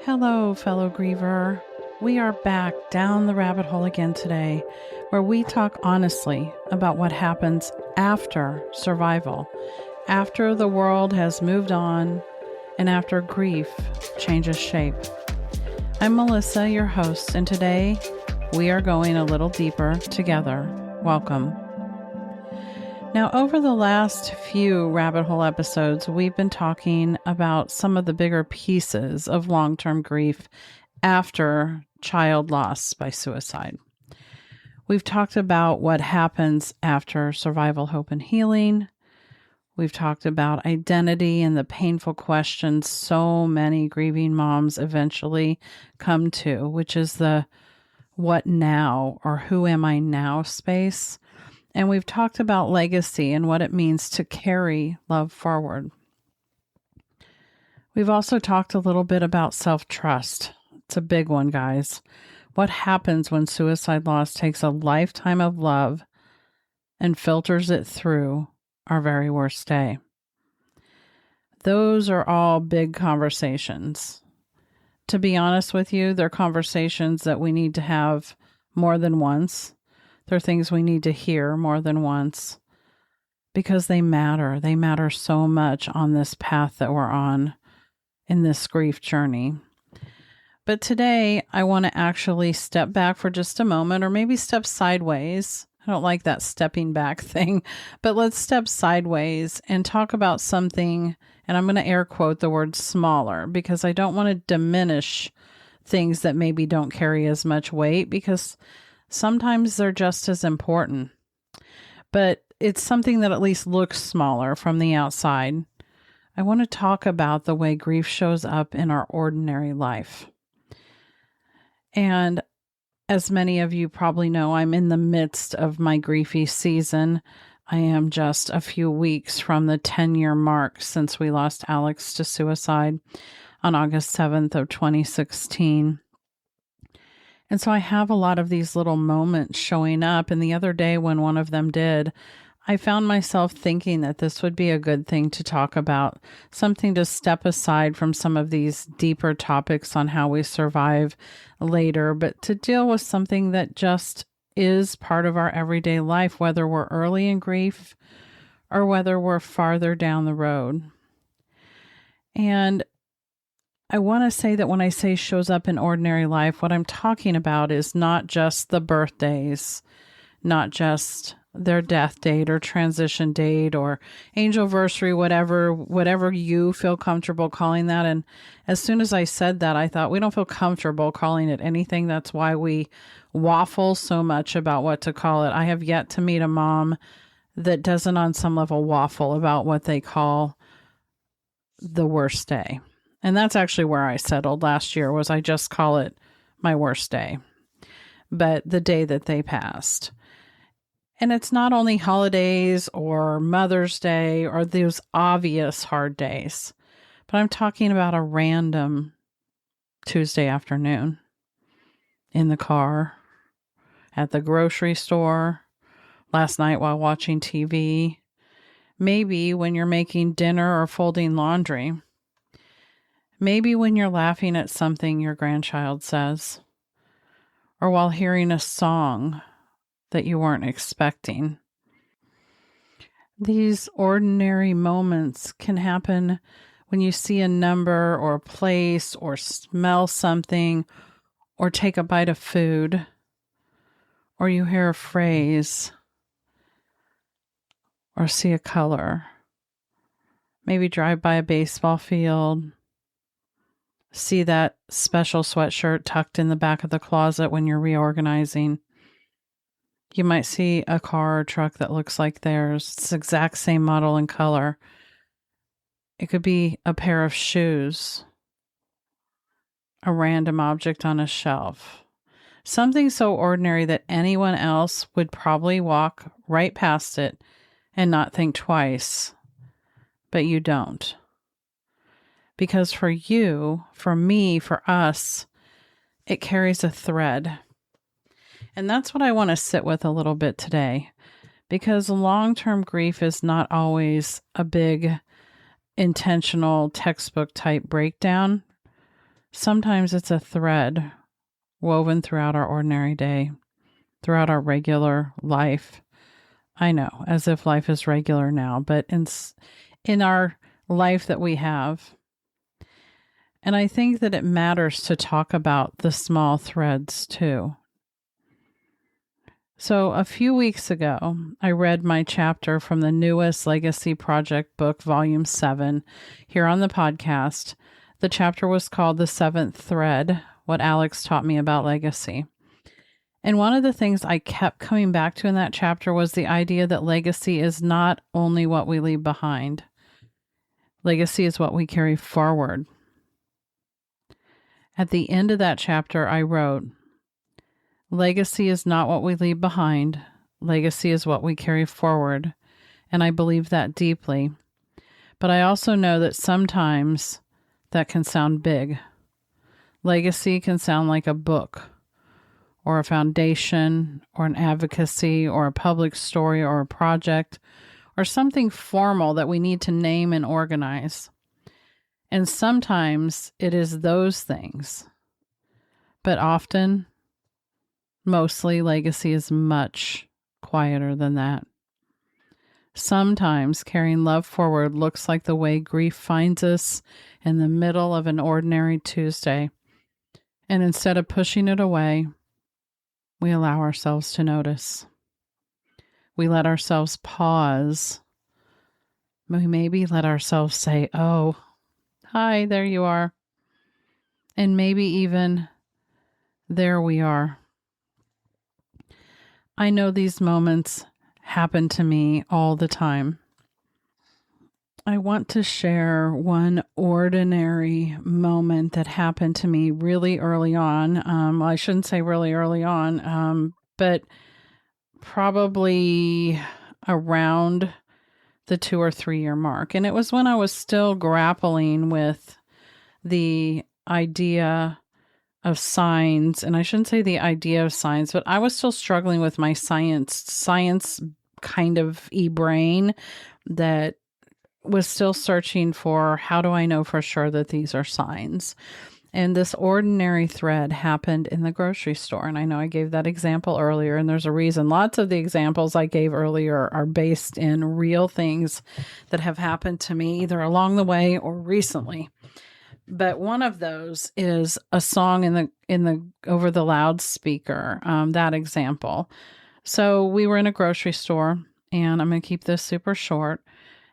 Hello, fellow griever. We are back down the rabbit hole again today, where we talk honestly about what happens after survival, after the world has moved on, and after grief changes shape. I'm Melissa, your host, and today we are going a little deeper together. Welcome. Now, over the last few rabbit hole episodes, we've been talking about some of the bigger pieces of long-term grief after child loss by suicide. We've talked about what happens after survival, hope, and healing. We've talked about identity and the painful questions so many grieving moms eventually come to, which is the what now or who am I now space. And we've talked about legacy and what it means to carry love forward. We've also talked a little bit about self-trust. It's a big one, guys. What happens when suicide loss takes a lifetime of love and filters it through our very worst day? Those are all big conversations. To be honest with you, they're conversations that we need to have more than once. They're things we need to hear more than once because they matter. They matter so much on this path that we're on in this grief journey. But today, I want to actually step back for just a moment, or maybe step sideways. I don't like that stepping back thing, but let's step sideways and talk about something, and I'm going to air quote the word smaller because I don't want to diminish things that maybe don't carry as much weight, because sometimes they're just as important, but it's something that at least looks smaller from the outside. I want to talk about the way grief shows up in our ordinary life. And as many of you probably know, I'm in the midst of my griefy season. I am just a few weeks from the 10-year mark since we lost Alex to suicide on August 7th of 2016. And so I have a lot of these little moments showing up. And the other day when one of them did, I found myself thinking that this would be a good thing to talk about, something to step aside from some of these deeper topics on how we survive later, but to deal with something that just is part of our everyday life, whether we're early in grief or whether we're farther down the road. And I want to say that when I say shows up in ordinary life, what I'm talking about is not just the birthdays, not just their death date or transition date or anniversary, whatever you feel comfortable calling that. And as soon as I said that, I thought we don't feel comfortable calling it anything. That's why we waffle so much about what to call it. I have yet to meet a mom that doesn't on some level waffle about what they call the worst day. And that's actually where I settled last year, was I just call it my worst day, but the day that they passed. And it's not only holidays or Mother's Day or those obvious hard days, but I'm talking about a random Tuesday afternoon in the car, at the grocery store, last night while watching TV, maybe when you're making dinner or folding laundry. Maybe when you're laughing at something your grandchild says, or while hearing a song that you weren't expecting. These ordinary moments can happen when you see a number or a place or smell something or take a bite of food or you hear a phrase or see a color. Maybe drive by a baseball field. See that special sweatshirt tucked in the back of the closet when you're reorganizing. You might see a car or truck that looks like theirs. It's the exact same model and color. It could be a pair of shoes, a random object on a shelf, something so ordinary that anyone else would probably walk right past it and not think twice, but you don't. Because for you, for me, for us, it carries a thread. And that's what I want to sit with a little bit today, because long-term grief is not always a big, intentional textbook type breakdown. Sometimes it's a thread woven throughout our ordinary day, throughout our regular life. I know, as if life is regular now, but in our life that we have. And I think that it matters to talk about the small threads too. So, a few weeks ago, I read my chapter from the newest Legacy Project book, Volume 7, here on the podcast. The chapter was called The Seventh Thread, What Alex Taught Me About Legacy. And one of the things I kept coming back to in that chapter was the idea that legacy is not only what we leave behind. Legacy is what we carry forward. At the end of that chapter, I wrote, legacy is not what we leave behind. Legacy is what we carry forward. And I believe that deeply. But I also know that sometimes that can sound big. Legacy can sound like a book, or a foundation, or an advocacy, or a public story, or a project, or something formal that we need to name and organize. And sometimes it is those things. But often, mostly, legacy is much quieter than that. Sometimes carrying love forward looks like the way grief finds us in the middle of an ordinary Tuesday. And instead of pushing it away, we allow ourselves to notice. We let ourselves pause. We maybe let ourselves say, oh, hi, there you are. And maybe even, there we are. I know these moments happen to me all the time. I want to share one ordinary moment that happened to me really early on. Well, I shouldn't say really early on, but probably around the 2 or 3 year mark. And it was when I was still grappling with the idea of signs. And I shouldn't say the idea of signs, but I was still struggling with my science kind of e-brain that was still searching for, how do I know for sure that these are signs? And this ordinary thread happened in the grocery store. And I know I gave that example earlier, and there's a reason. Lots of the examples I gave earlier are based in real things that have happened to me either along the way or recently. But one of those is a song in the over the loudspeaker, that example. So we were in a grocery store, and I'm going to keep this super short,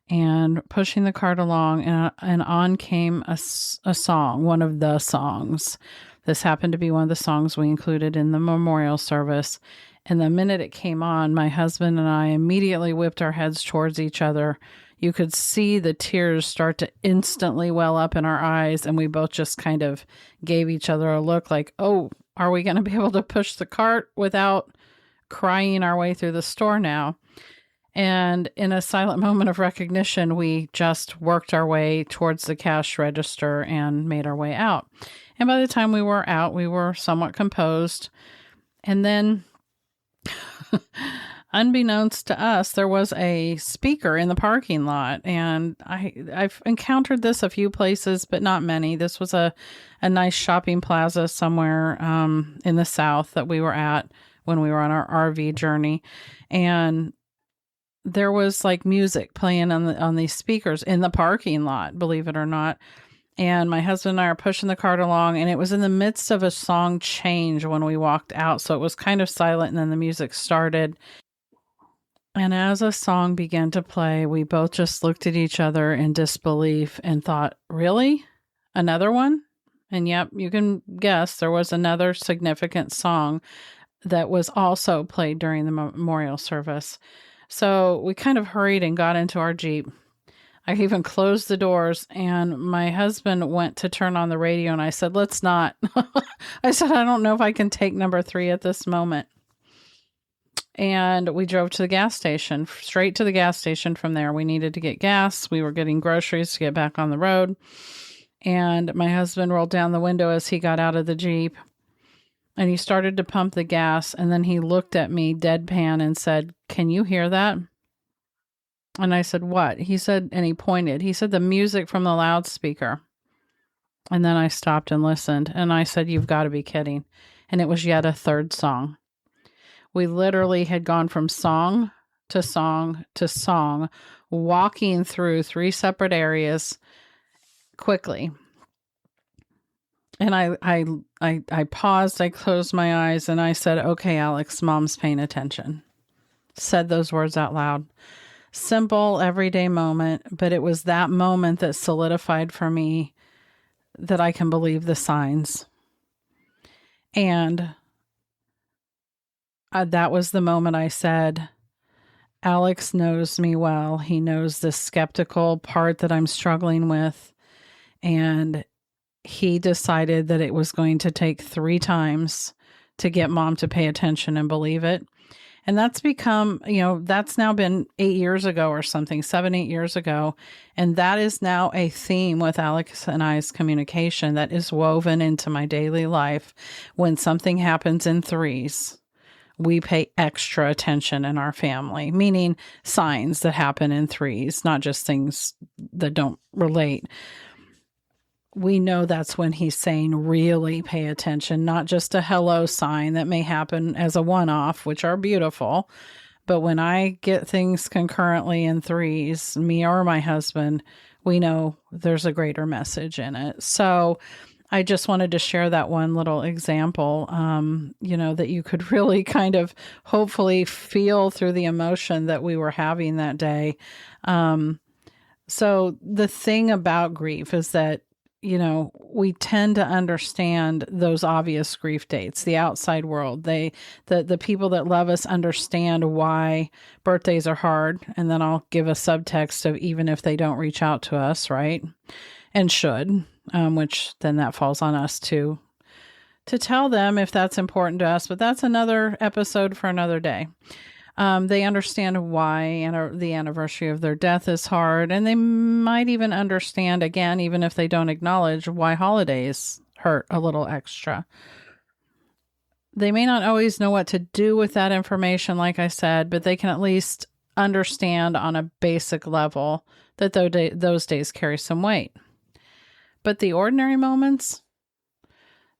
and pushing the cart along, and on came a song, one of the songs. This happened to be one of the songs we included in the memorial service. And the minute it came on, my husband and I immediately whipped our heads towards each other. You could see the tears start to instantly well up in our eyes, and we both just kind of gave each other a look like, oh, are we going to be able to push the cart without crying our way through the store now? And in a silent moment of recognition, we just worked our way towards the cash register and made our way out. And by the time we were out, we were somewhat composed. And then, unbeknownst to us, there was a speaker in the parking lot. And I've encountered this a few places, but not many. This was a nice shopping plaza somewhere in the South that we were at when we were on our RV journey. And there was like music playing on these speakers in the parking lot, believe it or not. And my husband and I are pushing the cart along, and it was in the midst of a song change when we walked out. So it was kind of silent, and then the music started. And as a song began to play, we both just looked at each other in disbelief and thought, really? Another one? And yep, you can guess there was another significant song that was also played during the memorial service. So we kind of hurried and got into our Jeep. I even closed the doors, and my husband went to turn on the radio, and I said, let's not. I said, I don't know if I can take number 3 at this moment. And we drove to the gas station, straight to the gas station from there. We needed to get gas. We were getting groceries to get back on the road. And my husband rolled down the window as he got out of the Jeep, and he started to pump the gas. And then he looked at me deadpan and said, can you hear that? And I said, what? He said, and he pointed. He said, the music from the loudspeaker. And then I stopped and listened, and I said, "You've got to be kidding." And it was yet a third song. We literally had gone from song to song to song, walking through 3 separate areas quickly. And I paused, I closed my eyes, and I said, "Okay, Alex, mom's paying attention." Said those words out loud. Simple, everyday moment, but it was that moment that solidified for me that I can believe the signs. And that was the moment I said, Alex knows me well. He knows the skeptical part that I'm struggling with. And he decided that it was going to take 3 times to get mom to pay attention and believe it. And that's become, that's now been 8 years ago or something, 7, 8 years ago. And that is now a theme with Alex and I's communication that is woven into my daily life. When something happens in threes, we pay extra attention in our family, meaning signs that happen in threes, not just things that don't relate. We know that's when he's saying really pay attention, not just a hello sign that may happen as a one-off, which are beautiful. But when I get things concurrently in threes, me or my husband, we know there's a greater message in it. So I just wanted to share that one little example, that you could really kind of hopefully feel through the emotion that we were having that day. So the thing about grief is that, we tend to understand those obvious grief dates, the outside world. The people that love us understand why birthdays are hard. And then I'll give a subtext of even if they don't reach out to us, right? And should, which then that falls on us to tell them if that's important to us. But that's another episode for another day. They understand why the anniversary of their death is hard, and they might even understand, again, even if they don't acknowledge, why holidays hurt a little extra. They may not always know what to do with that information, like I said, but they can at least understand on a basic level that those days carry some weight. But the ordinary moments,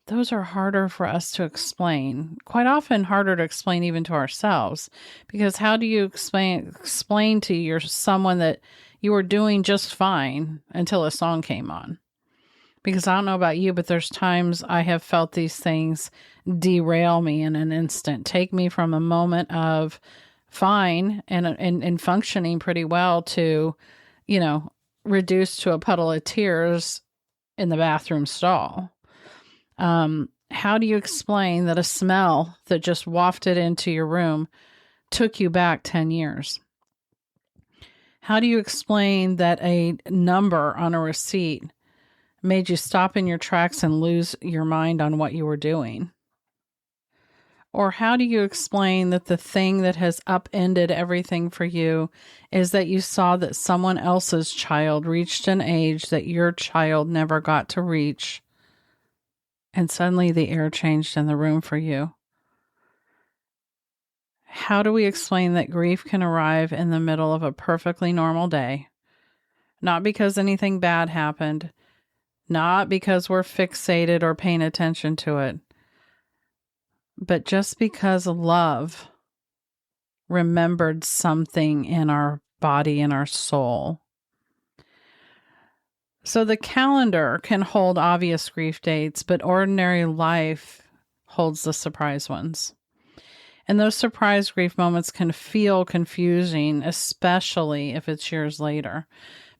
those are harder for us to explain, quite often harder to explain even to ourselves, because how do you explain to someone that you were doing just fine until a song came on? Because I don't know about you, but there's times I have felt these things derail me in an instant, take me from a moment of fine and functioning pretty well to, reduced to a puddle of tears in the bathroom stall. How do you explain that a smell that just wafted into your room took you back 10 years? How do you explain that a number on a receipt made you stop in your tracks and lose your mind on what you were doing? Or how do you explain that the thing that has upended everything for you is that you saw that someone else's child reached an age that your child never got to reach, and suddenly the air changed in the room for you? How do we explain that grief can arrive in the middle of a perfectly normal day? Not because anything bad happened, not because we're fixated or paying attention to it, but just because love remembered something in our body and our soul. So the calendar can hold obvious grief dates, but ordinary life holds the surprise ones. And those surprise grief moments can feel confusing, especially if it's years later.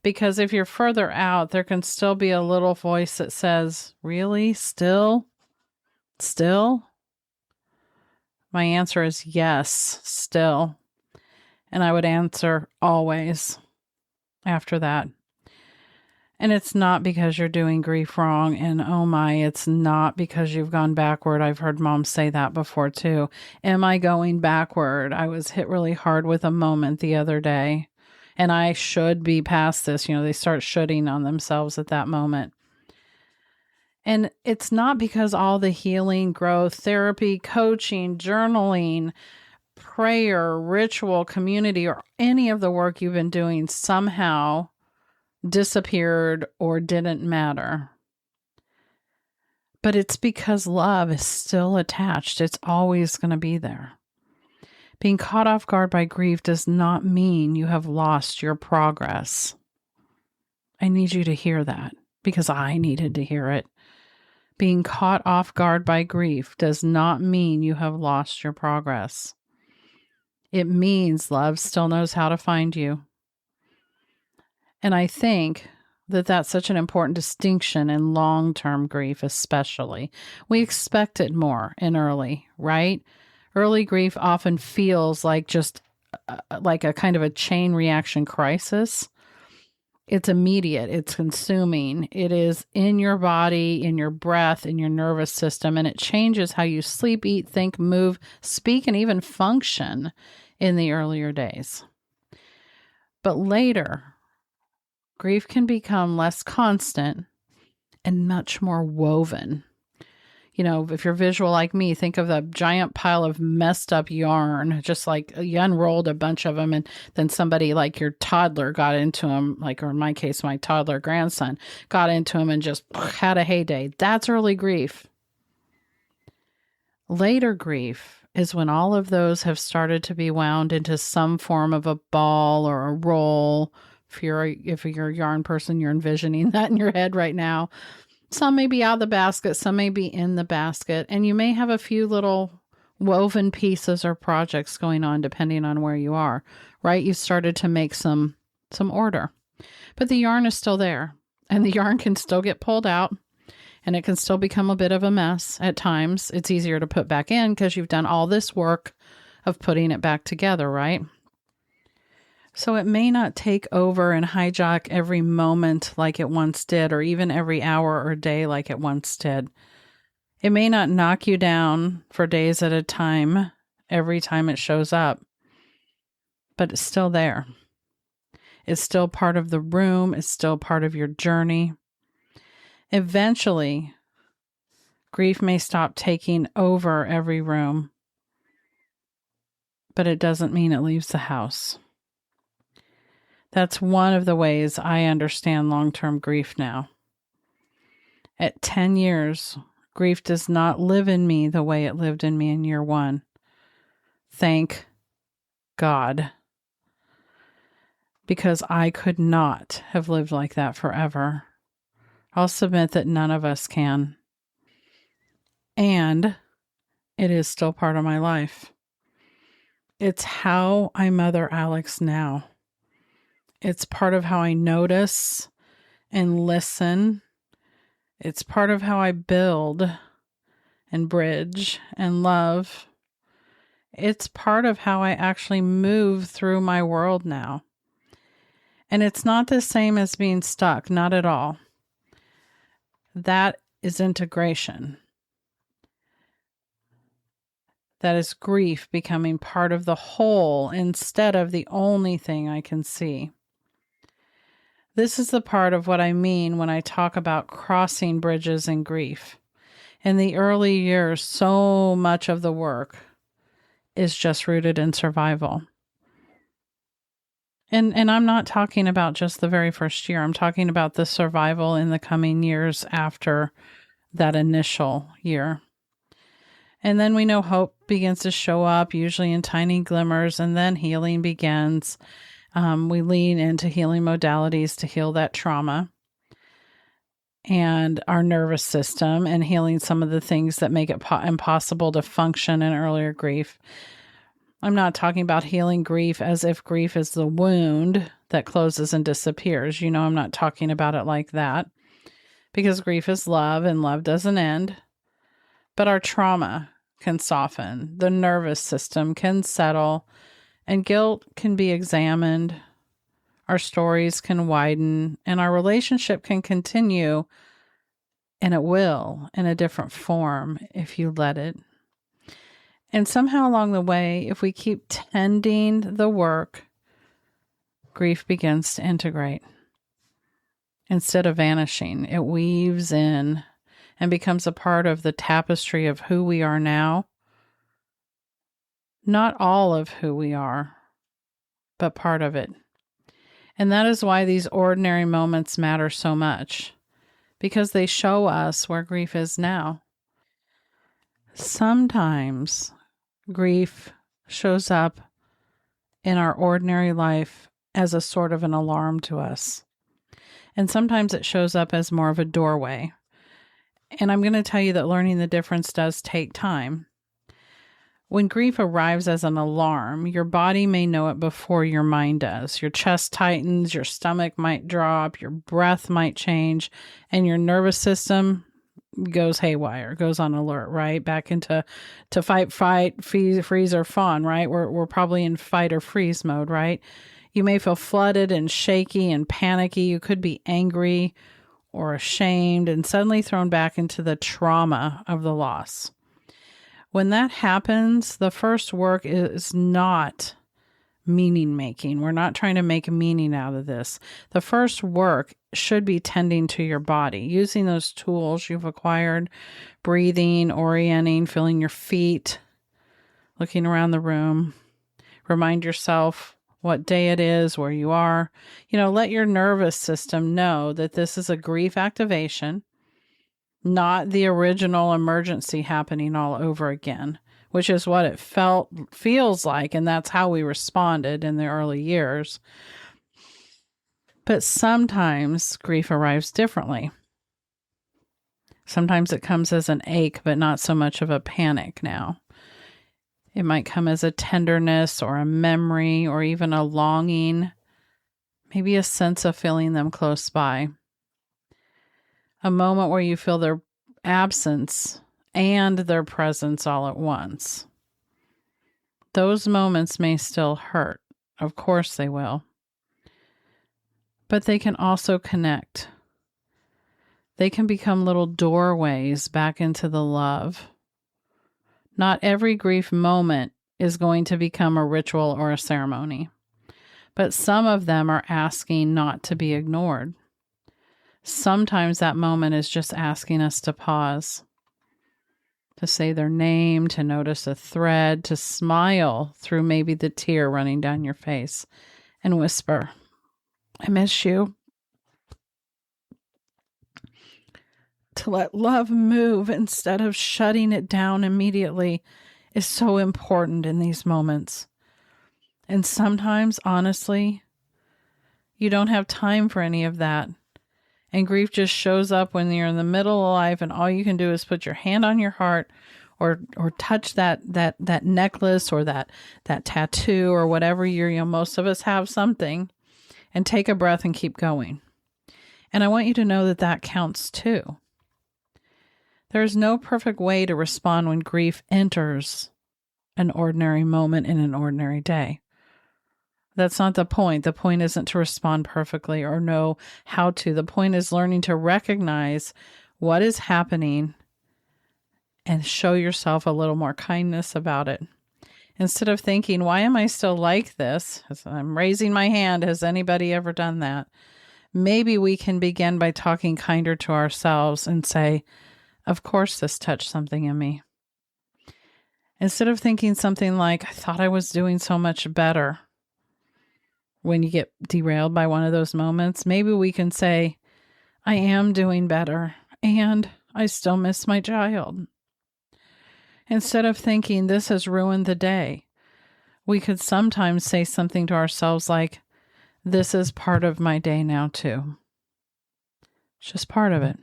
Because if you're further out, there can still be a little voice that says, "Really? Still? Still?" My answer is yes, still. And I would answer always after that. And it's not because you're doing grief wrong. And oh my, it's not because you've gone backward. I've heard mom say that before too. Am I going backward? I was hit really hard with a moment the other day, and I should be past this. They start shoulding on themselves at that moment. And it's not because all the healing, growth, therapy, coaching, journaling, prayer, ritual, community, or any of the work you've been doing somehow disappeared or didn't matter. But it's because love is still attached. It's always going to be there. Being caught off guard by grief does not mean you have lost your progress. I need you to hear that because I needed to hear it. Being caught off guard by grief does not mean you have lost your progress. It means love still knows how to find you. And I think that that's such an important distinction in long-term grief, especially. We expect it more in early, right? Early grief often feels like just like a kind of a chain reaction crisis. It's immediate, it's consuming, it is in your body, in your breath, in your nervous system, and it changes how you sleep, eat, think, move, speak, and even function in the earlier days. But later, grief can become less constant and much more woven. You know, if you're visual like me, think of a giant pile of messed up yarn, just like you unrolled a bunch of them and then somebody like your toddler got into them, like, or in my case, my toddler grandson got into them and just had a heyday. That's early grief. Later grief is when all of those have started to be wound into some form of a ball or a roll. If you're a yarn person, you're envisioning that in your head right now. Some may be out of the basket, some may be in the basket, and you may have a few little woven pieces or projects going on depending on where you are, right? You've started to make some order, but the yarn is still there, and the yarn can still get pulled out, and it can still become a bit of a mess at times. It's easier to put back in because you've done all this work of putting it back together, right? So it may not take over and hijack every moment like it once did, or even every hour or day like it once did. It may not knock you down for days at a time every time it shows up, but it's still there. It's still part of the room. It's still part of your journey. Eventually, grief may stop taking over every room, but it doesn't mean it leaves the house. That's one of the ways I understand long-term grief now. At 10 years, grief does not live in me the way it lived in me in year 1. Thank God. Because I could not have lived like that forever. I'll submit that none of us can. And it is still part of my life. It's how I mother Alex now. It's part of how I notice and listen. It's part of how I build and bridge and love. It's part of how I actually move through my world now. And it's not the same as being stuck, not at all. That is integration. That is grief becoming part of the whole instead of the only thing I can see. This is the part of what I mean when I talk about crossing bridges in grief. In the early years, so much of the work is just rooted in survival. And I'm not talking about just the very first year. I'm talking about the survival in the coming years after that initial year. And then we know hope begins to show up, usually in tiny glimmers, and then healing begins. We lean into healing modalities to heal that trauma and our nervous system and healing some of the things that make it impossible to function in earlier grief. I'm not talking about healing grief as if grief is the wound that closes and disappears. You know, I'm not talking about it like that because grief is love and love doesn't end. But our trauma can soften, the nervous system can settle, and guilt can be examined. Our stories can widen, and our relationship can continue, and it will in a different form if you let it. And somehow along the way, if we keep tending the work, grief begins to integrate. Instead of vanishing, it weaves in and becomes a part of the tapestry of who we are now. Not all of who we are, but part of it. And that is why these ordinary moments matter so much, because they show us where grief is now. Sometimes grief shows up in our ordinary life as a sort of an alarm to us. And sometimes it shows up as more of a doorway. And I'm going to tell you that learning the difference does take time. When grief arrives as an alarm, your body may know it before your mind does. Your chest tightens, your stomach might drop, your breath might change, and your nervous system goes haywire, goes on alert, right? Back into fight, freeze, or fawn, right? We're probably in fight or freeze mode, right? You may feel flooded and shaky and panicky. You could be angry or ashamed and suddenly thrown back into the trauma of the loss. When that happens, the first work is not meaning making. We're not trying to make meaning out of this. The first work should be tending to your body, using those tools you've acquired, breathing, orienting, feeling your feet, looking around the room. Remind yourself what day it is, where you are. Let your nervous system know that this is a grief activation, not the original emergency happening all over again, which is what it feels like, and that's how we responded in the early years. But sometimes grief arrives differently. Sometimes it comes as an ache, but not so much of a panic now. It might come as a tenderness or a memory or even a longing, maybe a sense of feeling them close by. A moment where you feel their absence and their presence all at once. Those moments may still hurt. Of course they will. But they can also connect. They can become little doorways back into the love. Not every grief moment is going to become a ritual or a ceremony, but some of them are asking not to be ignored. Sometimes that moment is just asking us to pause, to say their name, to notice a thread, to smile through maybe the tear running down your face and whisper, "I miss you." To let love move instead of shutting it down immediately is so important in these moments. And sometimes, honestly, you don't have time for any of that. And grief just shows up when you're in the middle of life and all you can do is put your hand on your heart or touch that necklace or that tattoo or whatever most of us have something, and take a breath and keep going. And I want you to know that counts too. There is no perfect way to respond when grief enters an ordinary moment in an ordinary day. That's not the point. The point isn't to respond perfectly or know how to. The point is learning to recognize what is happening and show yourself a little more kindness about it. Instead of thinking, why am I still like this? I'm raising my hand. Has anybody ever done that? Maybe we can begin by talking kinder to ourselves and say, of course this touched something in me. Instead of thinking something like, I thought I was doing so much better. When you get derailed by one of those moments, maybe we can say, I am doing better and I still miss my child. Instead of thinking this has ruined the day, we could sometimes say something to ourselves like, this is part of my day now too. It's just part of it.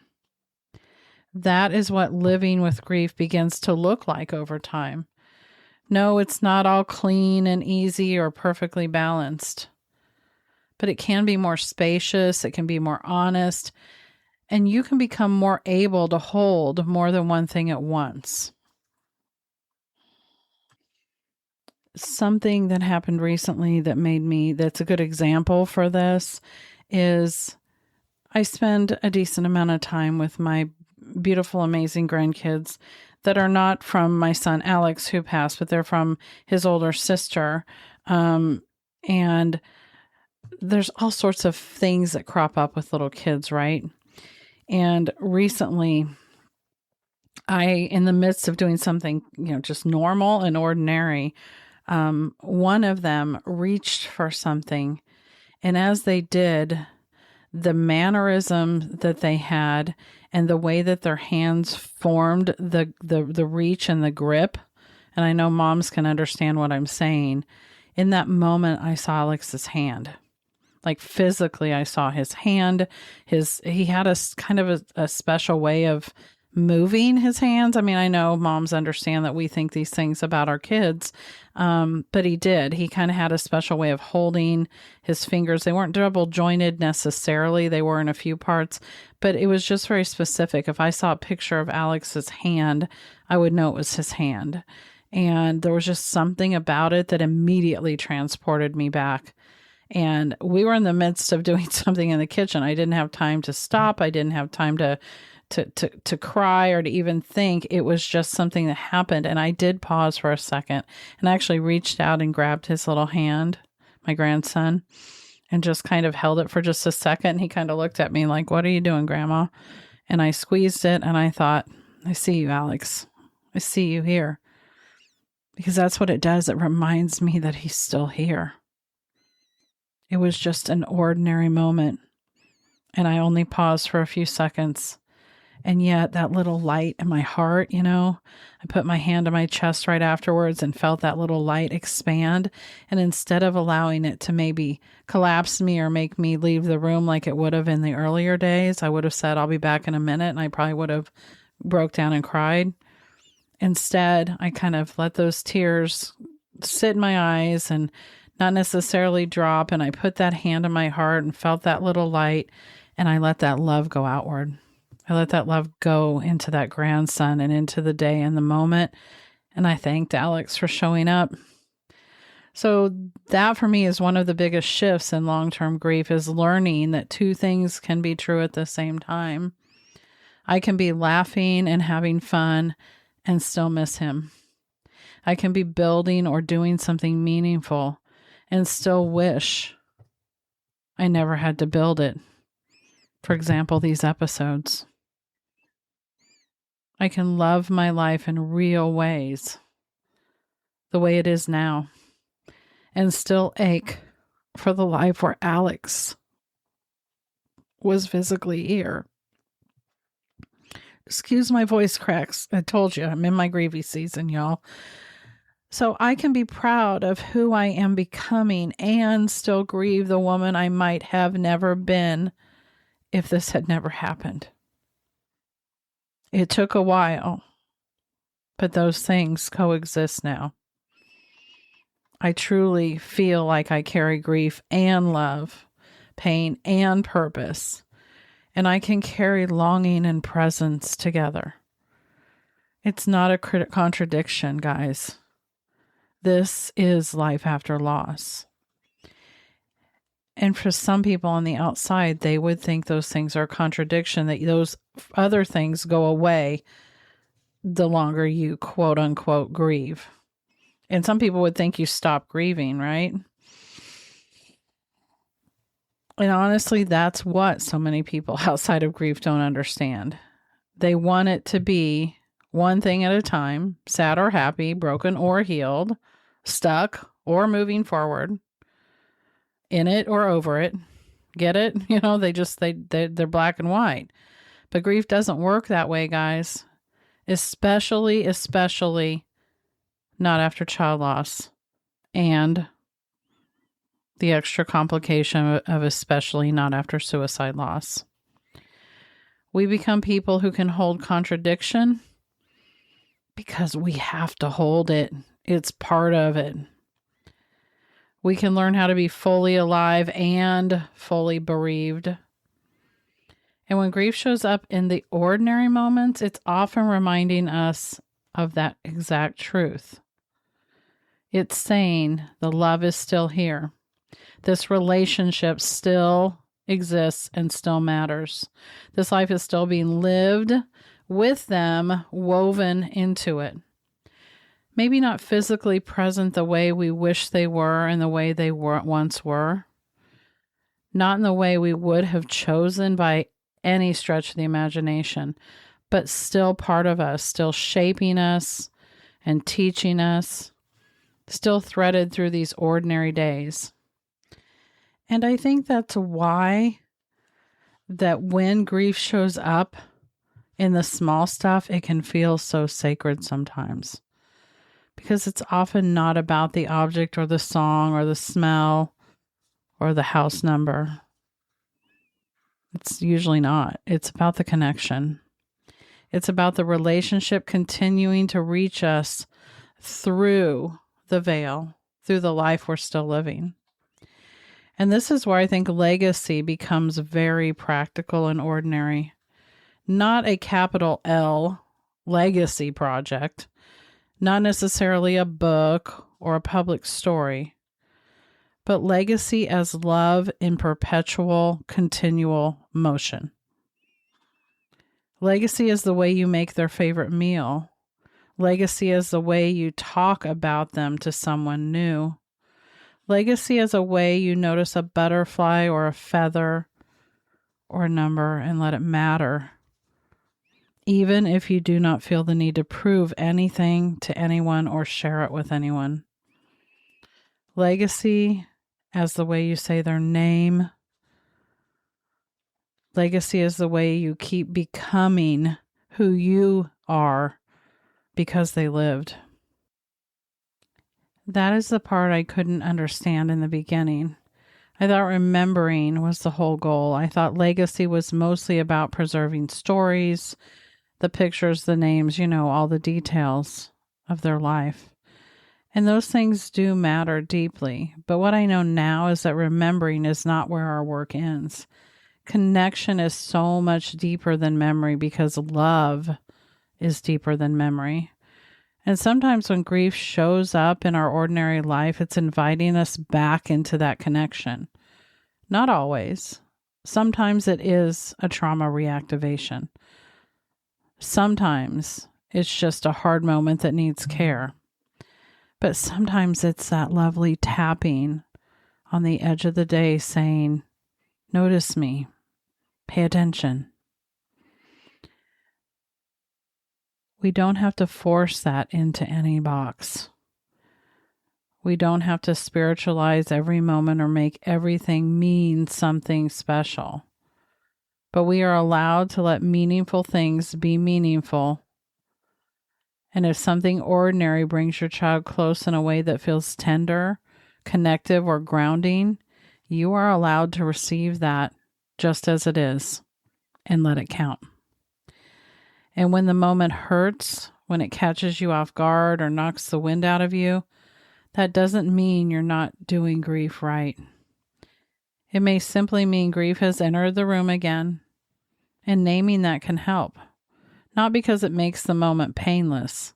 That is what living with grief begins to look like over time. No, it's not all clean and easy or perfectly balanced, but it can be more spacious, it can be more honest, and you can become more able to hold more than one thing at once. Something that happened recently that's a good example for this is I spend a decent amount of time with my beautiful, amazing grandkids that are not from my son Alex, who passed, but they're from his older sister. And there's all sorts of things that crop up with little kids, right? And recently, in the midst of doing something, just normal and ordinary, one of them reached for something. And as they did, the mannerism that they had, and the way that their hands formed the reach and the grip. And I know moms can understand what I'm saying. In that moment, I saw Alex's hand. Like physically, I saw his hand. He had a kind of a special way of moving his hands. I mean, I know moms understand that we think these things about our kids, but he did. He kind of had a special way of holding his fingers. They weren't double jointed necessarily. They were in a few parts, but it was just very specific. If I saw a picture of Alex's hand, I would know it was his hand. And there was just something about it that immediately transported me back. And we were in the midst of doing something in the kitchen. I didn't have time to stop. I didn't have time to cry or to even think. It was just something that happened. And I did pause for a second and actually reached out and grabbed his little hand, my grandson, and just kind of held it for just a second. And he kind of looked at me like, "What are you doing, Grandma?" And I squeezed it and I thought, "I see you, Alex. I see you here." Because that's what it does. It reminds me that he's still here. It was just an ordinary moment. And I only paused for a few seconds. And yet that little light in my heart, I put my hand on my chest right afterwards and felt that little light expand. And instead of allowing it to maybe collapse me or make me leave the room like it would have in the earlier days, I would have said, "I'll be back in a minute." And I probably would have broke down and cried. Instead, I kind of let those tears sit in my eyes and not necessarily drop. And I put that hand on my heart and felt that little light. And I let that love go outward. I let that love go into that grandson and into the day and the moment. And I thanked Alex for showing up. So that for me is one of the biggest shifts in long-term grief, is learning that two things can be true at the same time. I can be laughing and having fun and still miss him. I can be building or doing something meaningful and still wish I never had to build it. For example, these episodes. I can love my life in real ways, the way it is now, and still ache for the life where Alex was physically here. Excuse my voice cracks. I told you, I'm in my grievy season, y'all. So I can be proud of who I am becoming and still grieve the woman I might have never been if this had never happened. It took a while, but those things coexist now. I truly feel like I carry grief and love, pain and purpose, and I can carry longing and presence together. It's not a contradiction, guys. This is life after loss. And for some people on the outside, they would think those things are a contradiction, that those other things go away the longer you quote unquote grieve. And some people would think you stop grieving, right? And honestly, that's what so many people outside of grief don't understand. They want it to be one thing at a time, sad or happy, broken or healed, stuck or moving forward, in it or over it. Get it? They're black and white. But grief doesn't work that way, guys. Especially not after child loss and the extra complication of especially not after suicide loss. We become people who can hold contradiction because we have to hold it. It's part of it. We can learn how to be fully alive and fully bereaved. And when grief shows up in the ordinary moments, it's often reminding us of that exact truth. It's saying the love is still here. This relationship still exists and still matters. This life is still being lived with them woven into it. Maybe not physically present the way we wish they were and the way they once were. Not in the way we would have chosen by any stretch of the imagination, but still part of us, still shaping us and teaching us, still threaded through these ordinary days. And I think that's why that when grief shows up in the small stuff, it can feel so sacred sometimes because it's often not about the object or the song or the smell or the house number. It's usually not. It's about the connection. It's about the relationship continuing to reach us through the veil, through the life we're still living. And this is where I think legacy becomes very practical and ordinary. Not a capital L legacy project, not necessarily a book or a public story, but legacy as love in perpetual, continual motion. Legacy is the way you make their favorite meal. Legacy is the way you talk about them to someone new. Legacy is a way you notice a butterfly or a feather or a number and let it matter, even if you do not feel the need to prove anything to anyone or share it with anyone. Legacy as the way you say their name. Legacy is the way you keep becoming who you are because they lived. That is the part I couldn't understand in the beginning. I thought remembering was the whole goal. I thought legacy was mostly about preserving stories, the pictures, the names, all the details of their life. And those things do matter deeply. But what I know now is that remembering is not where our work ends. Connection is so much deeper than memory because love is deeper than memory. And sometimes when grief shows up in our ordinary life, it's inviting us back into that connection. Not always. Sometimes it is a trauma reactivation. Sometimes it's just a hard moment that needs care. But sometimes it's that lovely tapping on the edge of the day saying, notice me, pay attention. We don't have to force that into any box. We don't have to spiritualize every moment or make everything mean something special. But we are allowed to let meaningful things be meaningful. And if something ordinary brings your child close in a way that feels tender, connective, or grounding, you are allowed to receive that just as it is and let it count. And when the moment hurts, when it catches you off guard or knocks the wind out of you, that doesn't mean you're not doing grief right. It may simply mean grief has entered the room again, and naming that can help. Not because it makes the moment painless,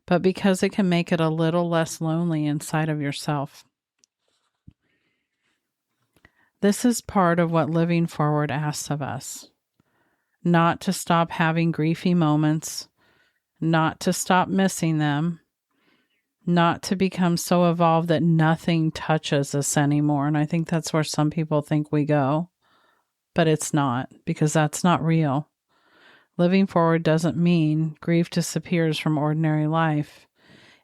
but because it can make it a little less lonely inside of yourself. This is part of what Living Forward asks of us. Not to stop having griefy moments, not to stop missing them, not to become so evolved that nothing touches us anymore. And I think that's where some people think we go, but it's not, because that's not real. Living forward doesn't mean grief disappears from ordinary life.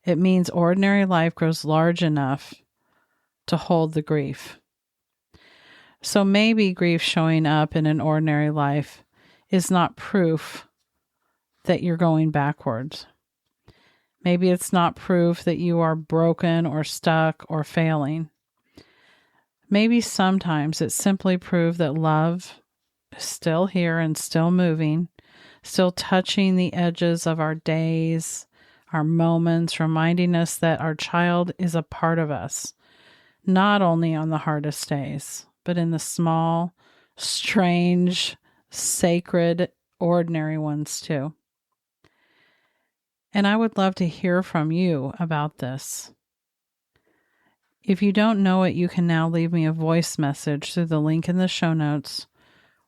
It means ordinary life grows large enough to hold the grief. So maybe grief showing up in an ordinary life is not proof that you're going backwards. Maybe it's not proof that you are broken or stuck or failing. Maybe sometimes it's simply proof that love is still here and still moving, still touching the edges of our days, our moments, reminding us that our child is a part of us, not only on the hardest days, but in the small, strange, sacred, ordinary ones too. And I would love to hear from you about this. If you don't know it, you can now leave me a voice message through the link in the show notes,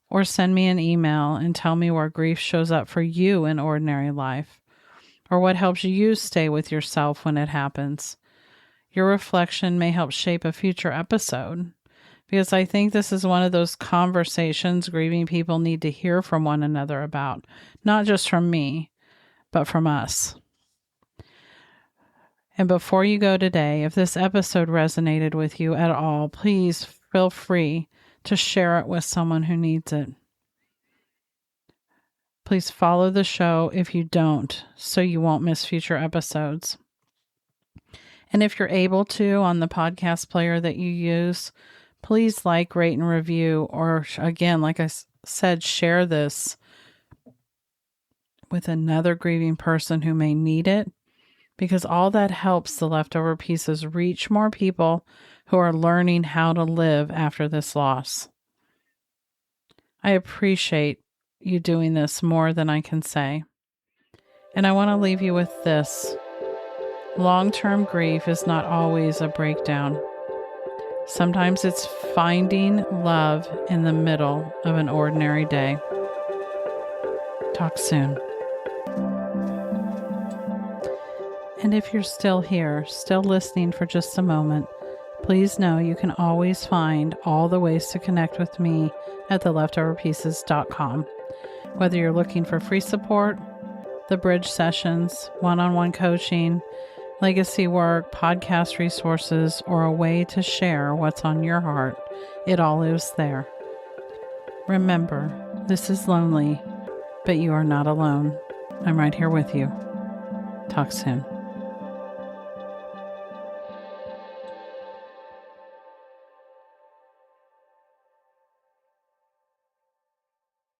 or send me an email and tell me where grief shows up for you in ordinary life, or what helps you stay with yourself when it happens. Your reflection may help shape a future episode, because I think this is one of those conversations grieving people need to hear from one another about, not just from me, but from us. And before you go today, if this episode resonated with you at all, please feel free to share it with someone who needs it. Please follow the show if you don't, so you won't miss future episodes. And if you're able to, on the podcast player that you use, please like, rate, and review, or again, like I said, share this with another grieving person who may need it, because all that helps the leftover pieces reach more people who are learning how to live after this loss. I appreciate you doing this more than I can say. And I want to leave you with this. Long-term grief is not always a breakdown. Sometimes it's finding love in the middle of an ordinary day. Talk soon. And if you're still here, still listening for just a moment, please know you can always find all the ways to connect with me at theleftoverpieces.com. Whether you're looking for free support, the bridge sessions, one-on-one coaching, legacy work, podcast resources, or a way to share what's on your heart, it all is there. Remember, this is lonely, but you are not alone. I'm right here with you. Talk soon.